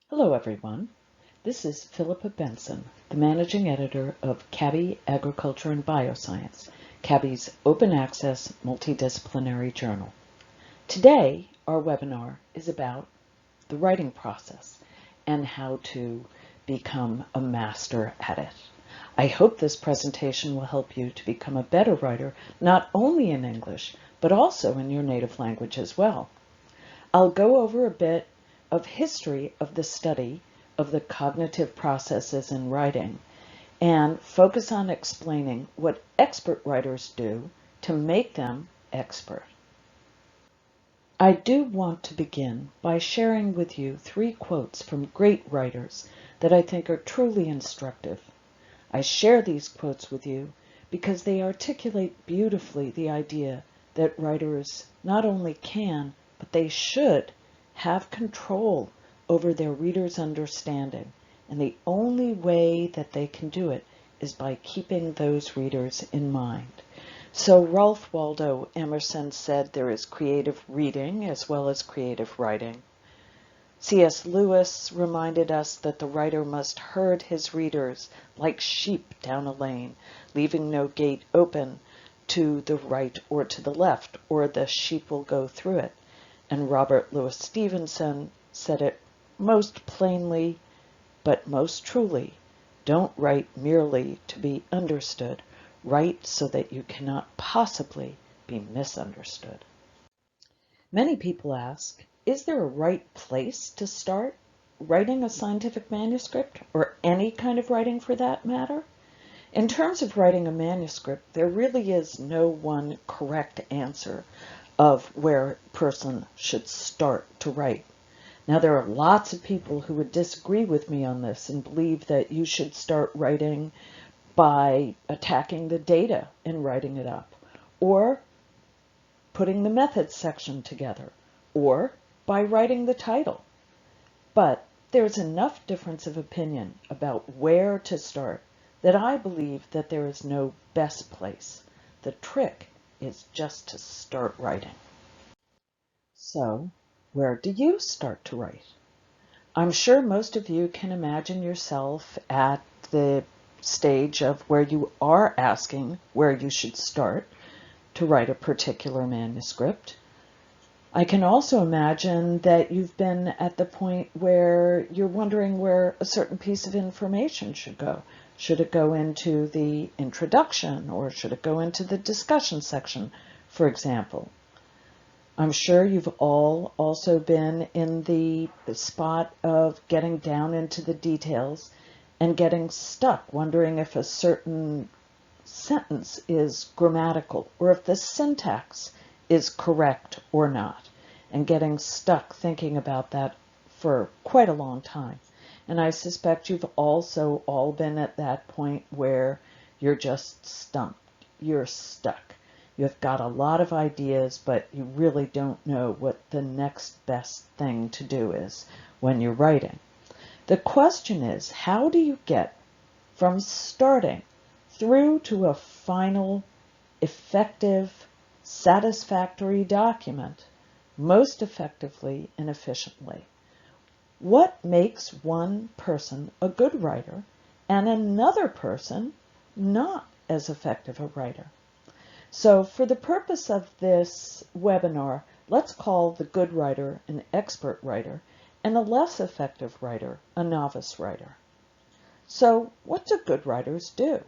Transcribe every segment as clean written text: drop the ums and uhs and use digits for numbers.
Hello everyone, this is Philippa Benson, the Managing Editor of CABI Agriculture and Bioscience, CABI's open access multidisciplinary journal. Today, our webinar is about the writing process and how to become a master at it. I hope this presentation will help you to become a better writer, not only in English, but also in your native language as well. I'll go over a bit of history of the study of the cognitive processes in writing and focus on explaining what expert writers do to make them expert. I do want to begin by sharing with you 3 quotes from great writers that I think are truly instructive. I share these quotes with you because they articulate beautifully the idea that writers not only can, but they should have control over their readers' understanding, and the only way that they can do it is by keeping those readers in mind. So Ralph Waldo Emerson said there is creative reading as well as creative writing. C.S. Lewis reminded us that the writer must herd his readers like sheep down a lane, leaving no gate open to the right or to the left, or the sheep will go through it. And Robert Louis Stevenson said it most plainly, but most truly. Don't write merely to be understood. Write so that you cannot possibly be misunderstood. Many people ask, is there a right place to start writing a scientific manuscript, or any kind of writing for that matter? In terms of writing a manuscript, there really is no one correct answer of where a person should start to write. Now, there are lots of people who would disagree with me on this and believe that you should start writing by attacking the data and writing it up, or putting the methods section together, or by writing the title. But there's enough difference of opinion about where to start that I believe that there is no best place. The trick is just to start writing. So, where do you start to write? I'm sure most of you can imagine yourself at the stage of where you are asking where you should start to write a particular manuscript. I can also imagine that you've been at the point where you're wondering where a certain piece of information should go. Should it go into the introduction, or should it go into the discussion section, for example? I'm sure you've all also been in the spot of getting down into the details and getting stuck, wondering if a certain sentence is grammatical or if the syntax is correct or not, and getting stuck thinking about that for quite a long time. And I suspect you've also all been at that point where you're just stumped, you're stuck. You've got a lot of ideas, but you really don't know what the next best thing to do is when you're writing. The question is, how do you get from starting through to a final, effective, satisfactory document most effectively and efficiently? What makes one person a good writer and another person not as effective a writer? So for the purpose of this webinar, let's call the good writer an expert writer and a less effective writer a novice writer. So what do good writers do?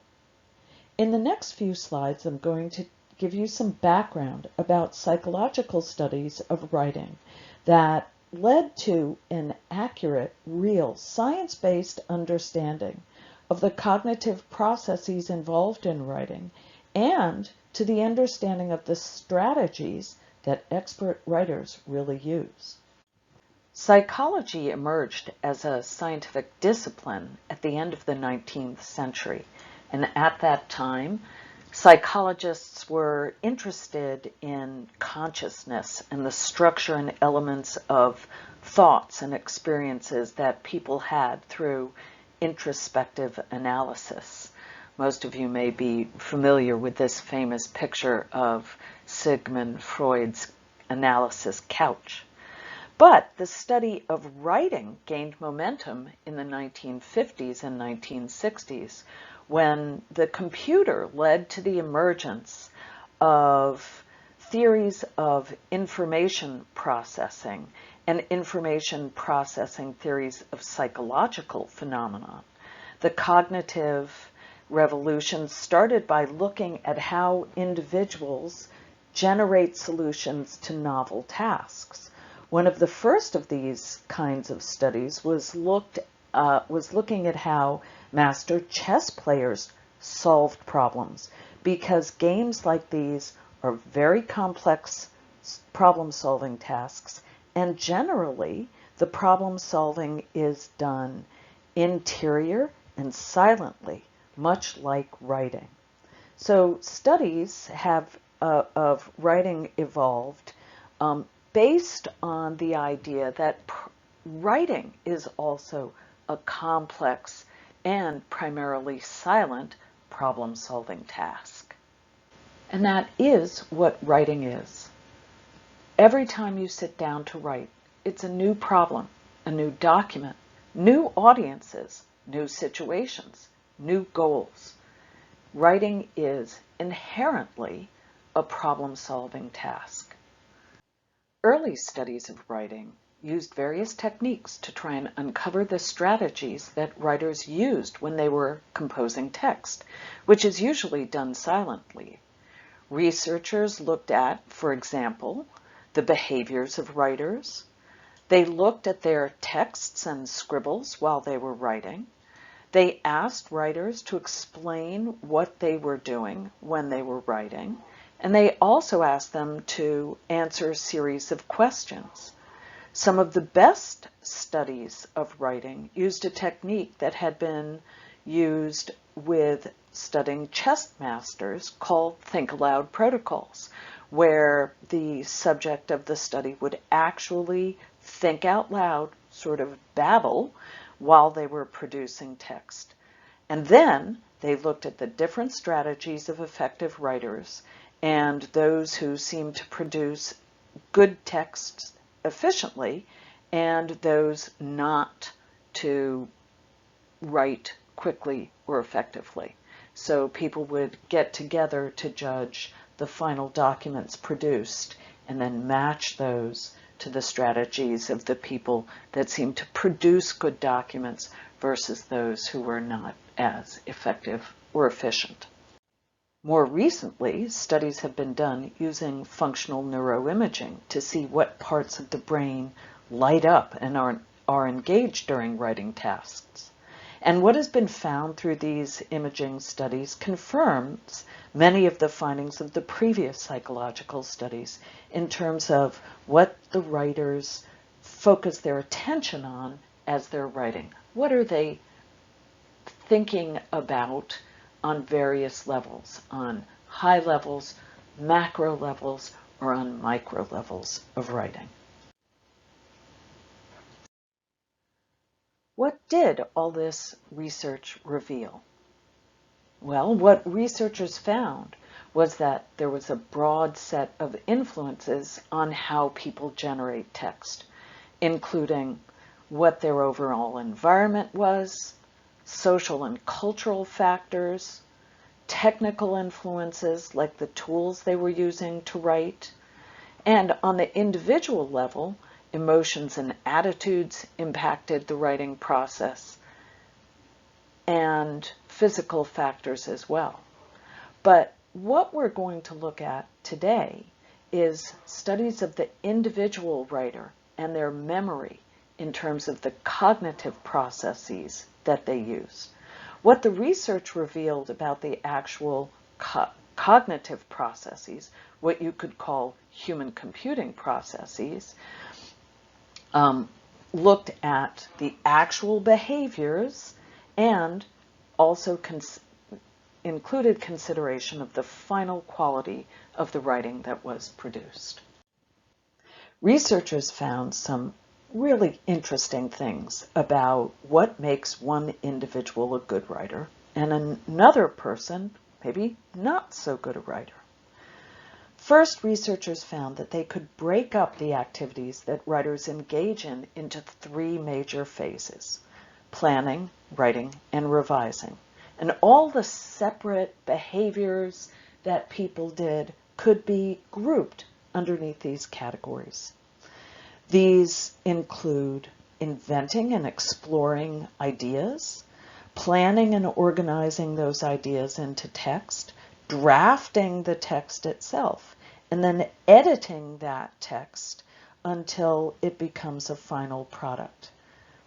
In the next few slides, I'm going to give you some background about psychological studies of writing that led to an accurate, real, science-based understanding of the cognitive processes involved in writing, and to the understanding of the strategies that expert writers really use. Psychology emerged as a scientific discipline at the end of the 19th century, and at that time, psychologists were interested in consciousness and the structure and elements of thoughts and experiences that people had through introspective analysis. Most of you may be familiar with this famous picture of Sigmund Freud's analysis couch. But the study of writing gained momentum in the 1950s and 1960s when the computer led to the emergence of theories of information processing and information processing theories of psychological phenomena. The cognitive revolution started by looking at how individuals generate solutions to novel tasks. One of the first of these kinds of studies was looking at how master chess players solved problems, because games like these are very complex problem-solving tasks, and generally the problem-solving is done interior and silently, much like writing. So studies of writing evolved based on the idea that writing is also a complex and primarily silent problem-solving task. And that is what writing is. Every time you sit down to write, it's a new problem, a new document, new audiences, new situations, new goals. Writing is inherently a problem-solving task. Early studies of writing used various techniques to try and uncover the strategies that writers used when they were composing text, which is usually done silently. Researchers looked at, for example, the behaviors of writers. They looked at their texts and scribbles while they were writing. They asked writers to explain what they were doing when they were writing, and they also asked them to answer a series of questions. Some of the best studies of writing used a technique that had been used with studying chess masters called think aloud protocols, where the subject of the study would actually think out loud, sort of babble, while they were producing text. And then they looked at the different strategies of effective writers and those who seemed to produce good texts efficiently and those not to write quickly or effectively. So people would get together to judge the final documents produced and then match those to the strategies of the people that seemed to produce good documents versus those who were not as effective or efficient. More recently, studies have been done using functional neuroimaging to see what parts of the brain light up and are engaged during writing tasks. And what has been found through these imaging studies confirms many of the findings of the previous psychological studies in terms of what the writers focus their attention on as they're writing. What are they thinking about on various levels, on high levels, macro levels, or on micro levels of writing? What did all this research reveal? Well, what researchers found was that there was a broad set of influences on how people generate text, including what their overall environment was, social and cultural factors, technical influences like the tools they were using to write, and on the individual level, emotions and attitudes impacted the writing process, and physical factors as well. But what we're going to look at today is studies of the individual writer and their memory in terms of the cognitive processes that they use. What the research revealed about the actual cognitive processes, what you could call human computing processes, looked at the actual behaviors and also included consideration of the final quality of the writing that was produced. Researchers found some really interesting things about what makes one individual a good writer and another person maybe not so good a writer. First, researchers found that they could break up the activities that writers engage in into three major phases: planning, writing, and revising. And all the separate behaviors that people did could be grouped underneath these categories. These include inventing and exploring ideas, planning and organizing those ideas into text, drafting the text itself, and then editing that text until it becomes a final product.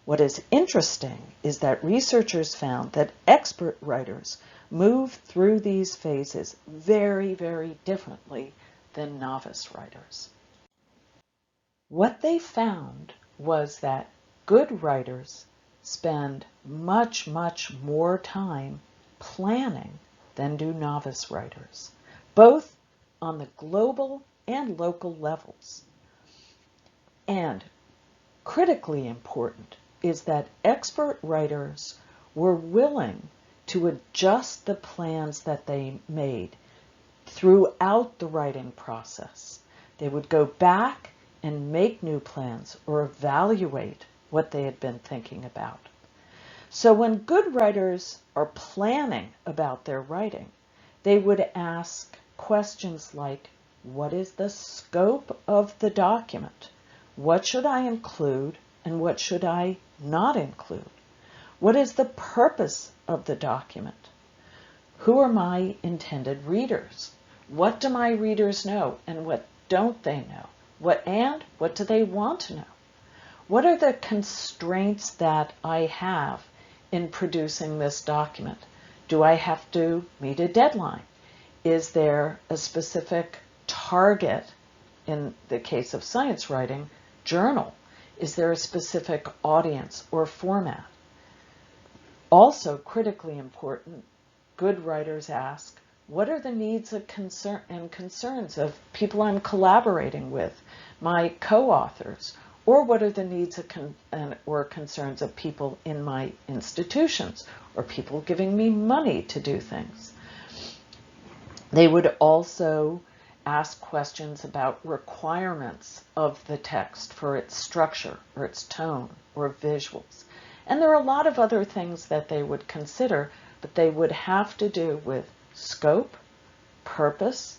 What is interesting is that researchers found that expert writers move through these phases very, very differently than novice writers. What they found was that good writers spend much, much more time planning than do novice writers, both on the global and local levels. And critically important is that expert writers were willing to adjust the plans that they made throughout the writing process. They would go back and make new plans or evaluate what they had been thinking about. So when good writers are planning about their writing, they would ask questions like, what is the scope of the document? What should I include and what should I not include? What is the purpose of the document? Who are my intended readers? What do my readers know and what don't they know? What do they want to know? What are the constraints that I have in producing this document? Do I have to meet a deadline? Is there a specific target, in the case of science writing, journal? Is there a specific audience or format? Also, critically important, good writers ask, what are the needs and concerns of people I'm collaborating with, my co-authors, or what are the needs or concerns of people in my institutions, or people giving me money to do things? They would also ask questions about requirements of the text for its structure or its tone or visuals. And there are a lot of other things that they would consider, but they would have to do with scope, purpose,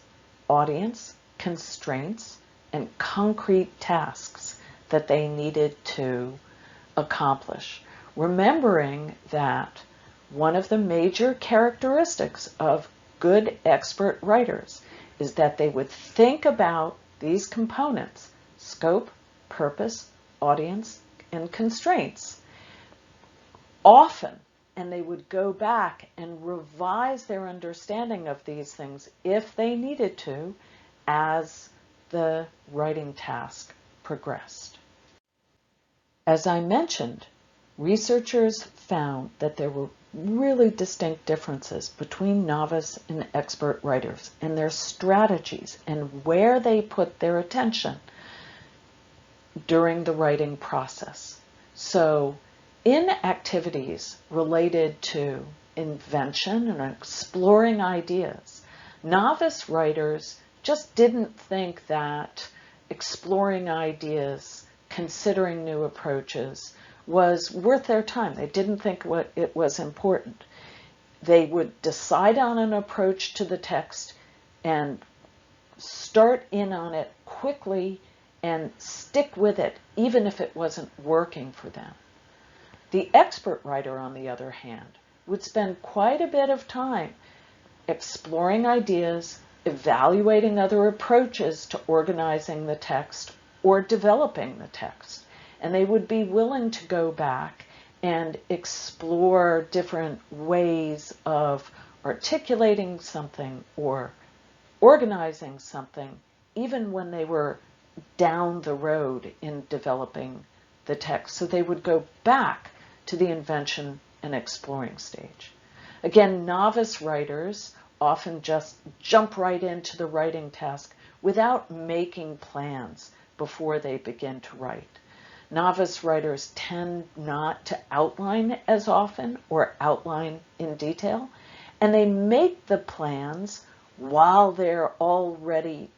audience, constraints, and concrete tasks that they needed to accomplish. Remembering that one of the major characteristics of good expert writers is that they would think about these components, scope, purpose, audience, and constraints, often, and they would go back and revise their understanding of these things if they needed to as the writing task progressed. As I mentioned, researchers found that there were really distinct differences between novice and expert writers and their strategies and where they put their attention during the writing process. So in activities related to invention and exploring ideas, novice writers just didn't think that exploring ideas, considering new approaches, was worth their time. They didn't think it was important. They would decide on an approach to the text and start in on it quickly and stick with it, even if it wasn't working for them. The expert writer, on the other hand, would spend quite a bit of time exploring ideas, evaluating other approaches to organizing the text or developing the text. And they would be willing to go back and explore different ways of articulating something or organizing something, even when they were down the road in developing the text. So they would go back to the invention and exploring stage. Again, novice writers often just jump right into the writing task without making plans before they begin to write. Novice writers tend not to outline as often or outline in detail, and they make the plans while they're already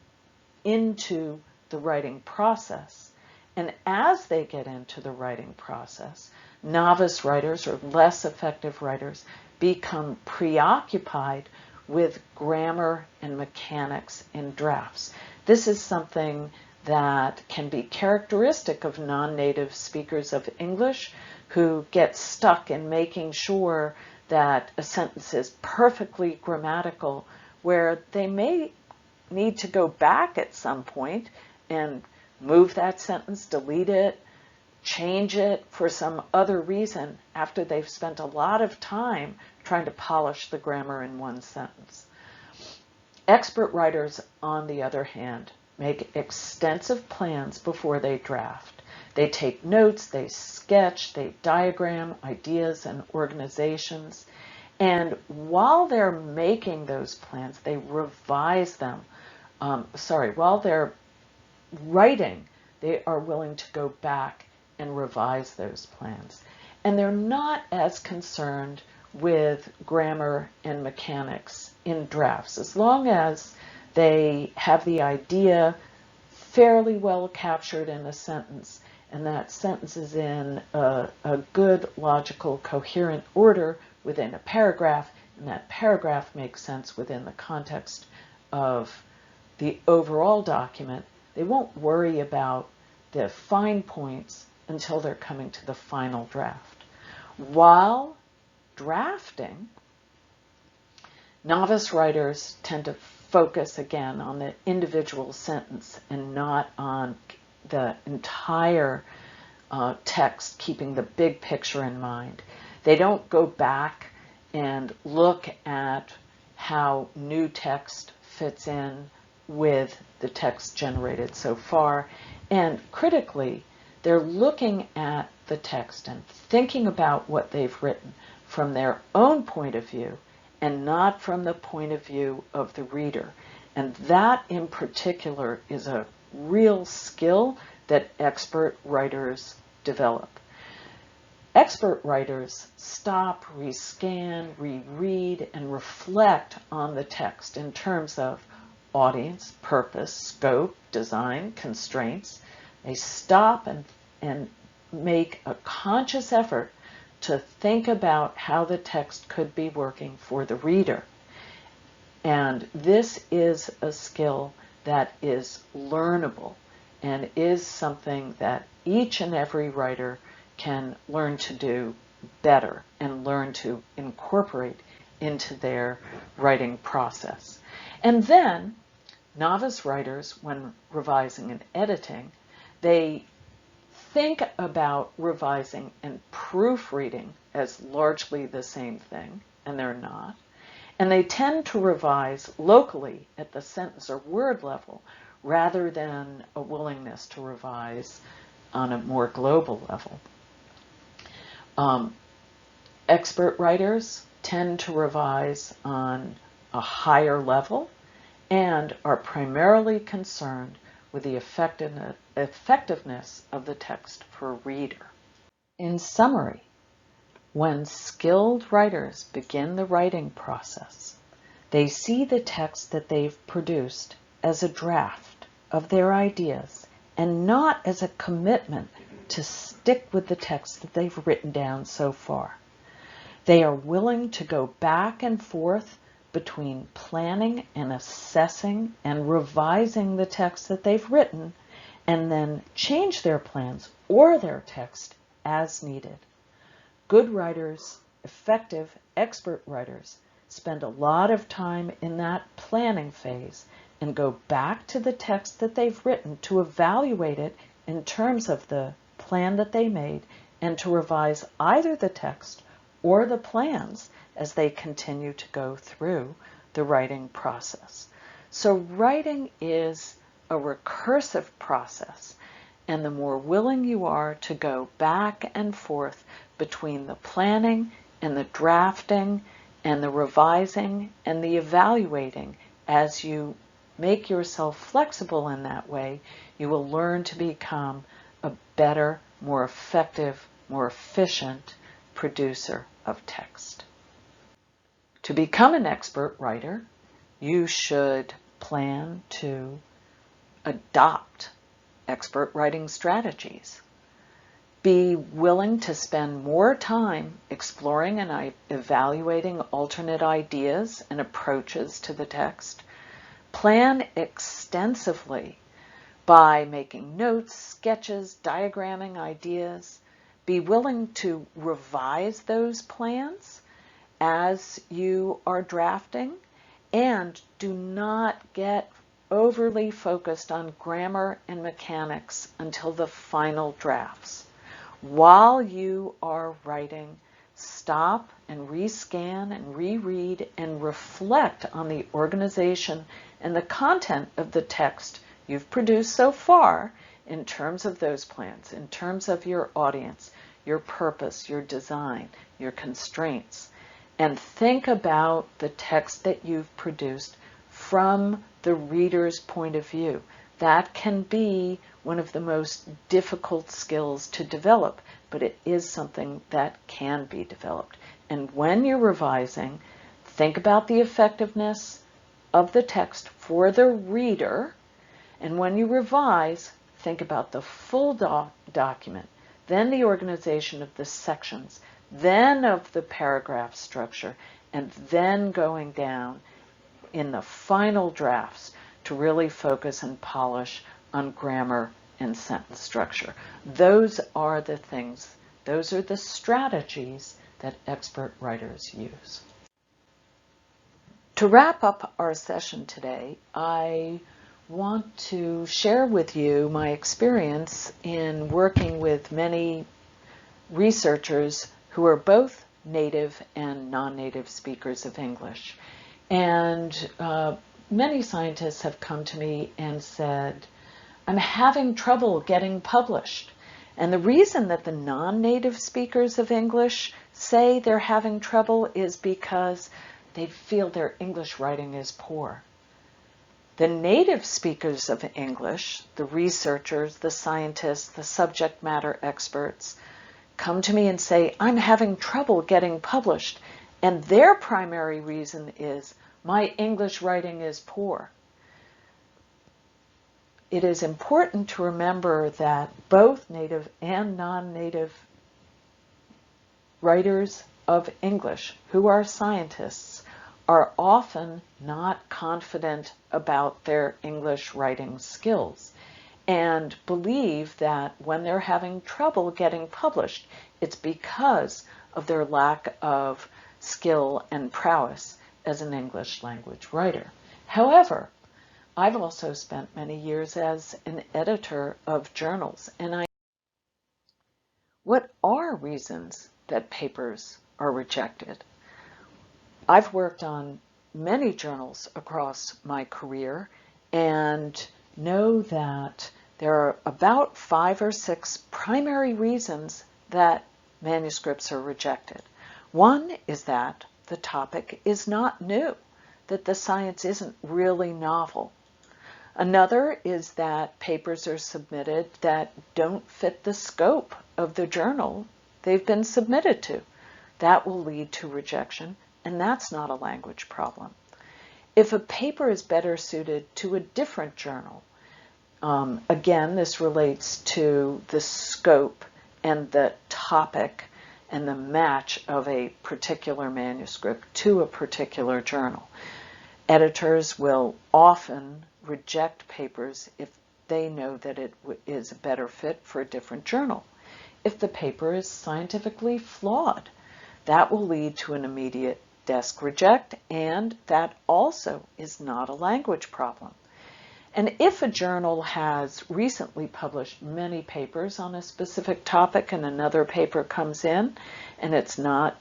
into the writing process. And as they get into the writing process, novice writers or less effective writers become preoccupied with grammar and mechanics in drafts. This is something that can be characteristic of non-native speakers of English who get stuck in making sure that a sentence is perfectly grammatical, where they may need to go back at some point and move that sentence, delete it, change it for some other reason after they've spent a lot of time trying to polish the grammar in one sentence. Expert writers, on the other hand, make extensive plans before they draft. They take notes, they sketch, they diagram ideas and organizations. And while they're making those plans, they revise them. While they're writing, they are willing to go back and revise those plans. And they're not as concerned with grammar and mechanics in drafts. As long as they have the idea fairly well captured in a sentence, and that sentence is in a good, logical, coherent order within a paragraph, and that paragraph makes sense within the context of the overall document, they won't worry about the fine points until they're coming to the final draft. While drafting, novice writers tend to focus again on the individual sentence and not on the entire text, keeping the big picture in mind. They don't go back and look at how new text fits in with the text generated so far. And critically, they're looking at the text and thinking about what they've written from their own point of view and not from the point of view of the reader. And that in particular is a real skill that expert writers develop. Expert writers stop, rescan, reread, and reflect on the text in terms of audience, purpose, scope, design, constraints. They stop and make a conscious effort to think about how the text could be working for the reader. And this is a skill that is learnable and is something that each and every writer can learn to do better and learn to incorporate into their writing process. And then, novice writers, when revising and editing, they think about revising and proofreading as largely the same thing, and they're not. And they tend to revise locally at the sentence or word level rather than a willingness to revise on a more global level. Expert writers tend to revise on a higher level and are primarily concerned with the effectiveness of the text for a reader. In summary, when skilled writers begin the writing process, they see the text that they've produced as a draft of their ideas and not as a commitment to stick with the text that they've written down so far. They are willing to go back and forth between planning and assessing and revising the text that they've written, and then change their plans or their text as needed. Good writers, effective expert writers, spend a lot of time in that planning phase and go back to the text that they've written to evaluate it in terms of the plan that they made and to revise either the text or the plans as they continue to go through the writing process. So writing is a recursive process, and the more willing you are to go back and forth between the planning and the drafting and the revising and the evaluating, as you make yourself flexible in that way, you will learn to become a better, more effective, more efficient producer of text. To become an expert writer, you should plan to adopt expert writing strategies. Be willing to spend more time exploring and evaluating alternate ideas and approaches to the text. Plan extensively by making notes, sketches, diagramming ideas. Be willing to revise those plans as you are drafting, and do not get overly focused on grammar and mechanics until the final drafts. While you are writing, stop and rescan and reread and reflect on the organization and the content of the text you've produced so far in terms of those plans, in terms of your audience, your purpose, your design, your constraints. And think about the text that you've produced from the reader's point of view. That can be one of the most difficult skills to develop, but it is something that can be developed. And when you're revising, think about the effectiveness of the text for the reader. And when you revise, think about the full document, then the organization of the sections, then of the paragraph structure, and then going down in the final drafts to really focus and polish on grammar and sentence structure. Those are the things, those are the strategies that expert writers use. To wrap up our session today, I want to share with you my experience in working with many researchers who are both native and non-native speakers of English. And many scientists have come to me and said, I'm having trouble getting published. And the reason that the non-native speakers of English say they're having trouble is because they feel their English writing is poor. The native speakers of English, the researchers, the scientists, the subject matter experts, come to me and say, I'm having trouble getting published. And their primary reason is, my English writing is poor. It is important to remember that both native and non-native writers of English, who are scientists, are often not confident about their English writing skills and believe that when they're having trouble getting published, it's because of their lack of skill and prowess as an English language writer. However, I've also spent many years as an editor of journals, and what are reasons that papers are rejected? I've worked on many journals across my career and know that there are about 5 or 6 primary reasons that manuscripts are rejected. One is that the topic is not new, that the science isn't really novel. Another is that papers are submitted that don't fit the scope of the journal they've been submitted to. That will lead to rejection, and that's not a language problem. If a paper is better suited to a different journal, again, this relates to the scope and the topic and the match of a particular manuscript to a particular journal. Editors will often reject papers if they know that it is a better fit for a different journal. If the paper is scientifically flawed, that will lead to an immediate desk reject, and that also is not a language problem. And if a journal has recently published many papers on a specific topic and another paper comes in and it's not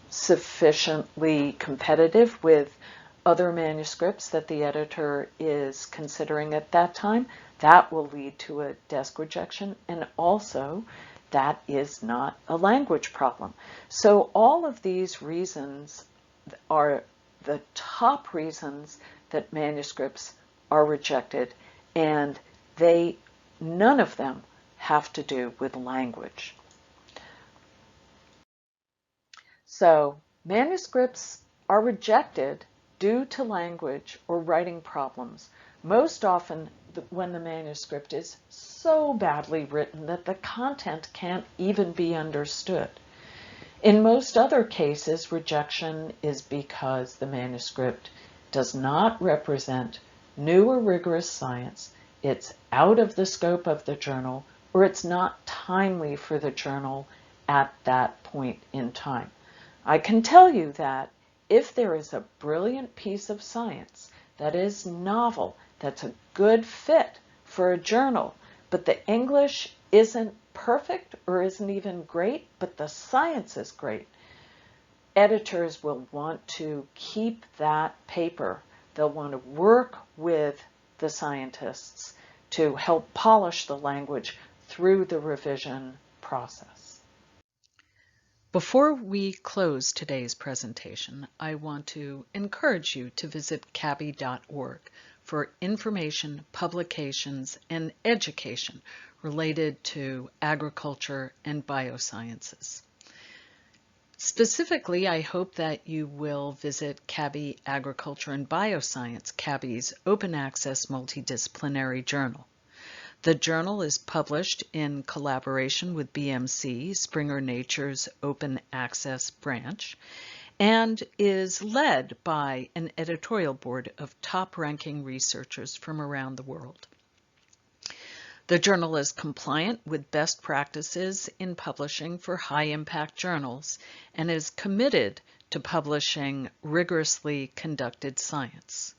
sufficiently competitive with other manuscripts that the editor is considering at that time, that will lead to a desk rejection, and also that is not a language problem. So all of these reasons are the top reasons that manuscripts are rejected, and none of them have to do with language. So manuscripts are rejected due to language or writing problems Most often when the manuscript is so badly written that the content can't even be understood. In most other cases, rejection is because the manuscript does not represent new or rigorous science, it's out of the scope of the journal, or it's not timely for the journal at that point in time. I can tell you that if there is a brilliant piece of science that is novel, that's a good fit for a journal, but the English isn't perfect or isn't even great, but the science is great, editors will want to keep that paper. They'll want to work with the scientists to help polish the language through the revision process. Before we close today's presentation, I want to encourage you to visit CABI.org for information, publications, and education related to agriculture and biosciences. Specifically, I hope that you will visit CABI Agriculture and Bioscience, CABI's open access multidisciplinary journal. The journal is published in collaboration with BMC, Springer Nature's open access branch, and is led by an editorial board of top-ranking researchers from around the world. The journal is compliant with best practices in publishing for high-impact journals and is committed to publishing rigorously conducted science.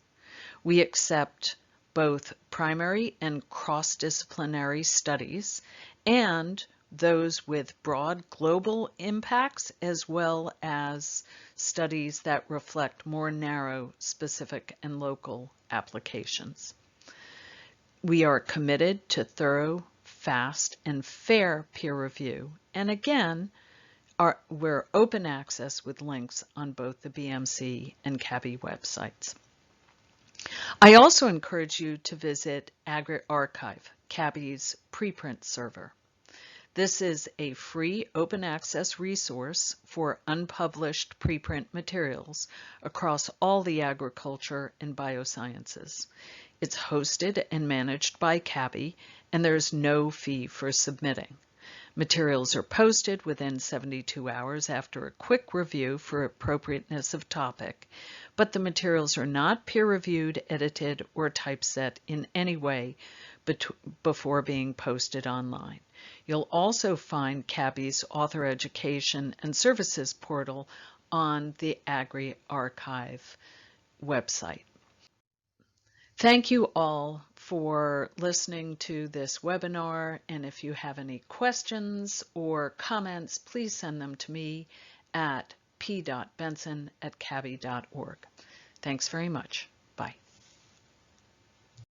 We accept both primary and cross-disciplinary studies and those with broad global impacts, as well as studies that reflect more narrow, specific, and local applications. We are committed to thorough, fast, and fair peer review, and again, we're open access with links on both the BMC and CABI websites. I also encourage you to visit AgriArchive, CABI's preprint server. This is a free open access resource for unpublished preprint materials across all the agriculture and biosciences. It's hosted and managed by CABI, and there's no fee for submitting. Materials are posted within 72 hours after a quick review for appropriateness of topic, but the materials are not peer-reviewed, edited, or typeset in any way before being posted online. You'll also find CABI's author education and services portal on the AgriArchive website. Thank you all for listening to this webinar, and if you have any questions or comments, please send them to me at p.benson@cabi.org. Thanks very much.